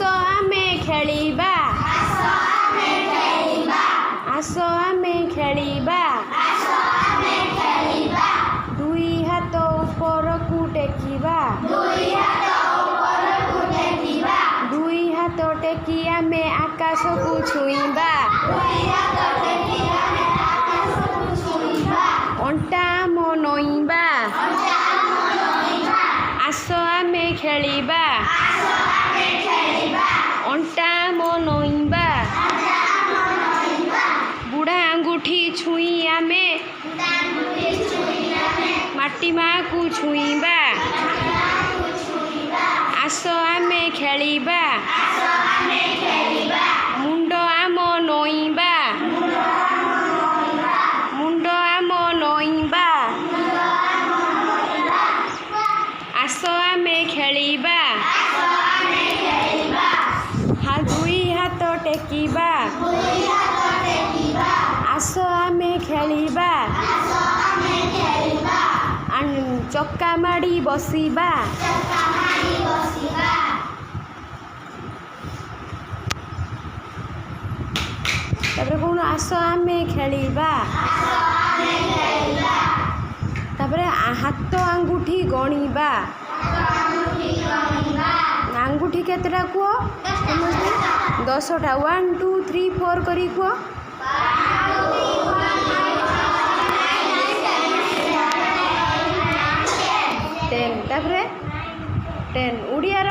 ଆସ ଆମେ ଖେଳିବା ଆସ ଆମେ ଖେଳିବା ଦୁଇ ହାତ ଉପରକୁ ଟେକିବା ଦୁଇ ହାତ ଟେକି ଆମେ ଆକାଶକୁ ଛୁଇଁବା ଅଣ୍ଟା ଆମ ନଇଁବା ଆସ ଆମେ ଖେଳିବା ଅଣ୍ଟା ଆମ ନଇଁବା ବୁଢ଼ା ଆଙ୍ଗୁଠି ଛୁଇଁ ଆମେ ମାଟି ମାଆକୁ ଛୁଇଁବା ଆସ ଆମେ ଖେଳିବା ମୁଣ୍ଡ ଆମ ନଇଁବା ମୁଣ୍ଡ ଆମ ନଇଁବା ଆସ ଆମେ ଖେଳିବା ଦୁଇ ହାତ ଟେକିବା ଆସ ଆମେ ଖେଳିବା ଚକା ମାଡ଼ି ବସିବା ତାପରେ କହୁନ ଆସ ଆମେ ଖେଳିବା ତାପରେ ହାତ ଆଙ୍ଗୁଠି ଗଣିବା ଆଙ୍ଗୁଠି କେତେଟା କୁହ ସମସ୍ତେ 10ଟା 1 2 3 4 କରି କୁହ ତାପରେ 10 ଓଡ଼ିଆର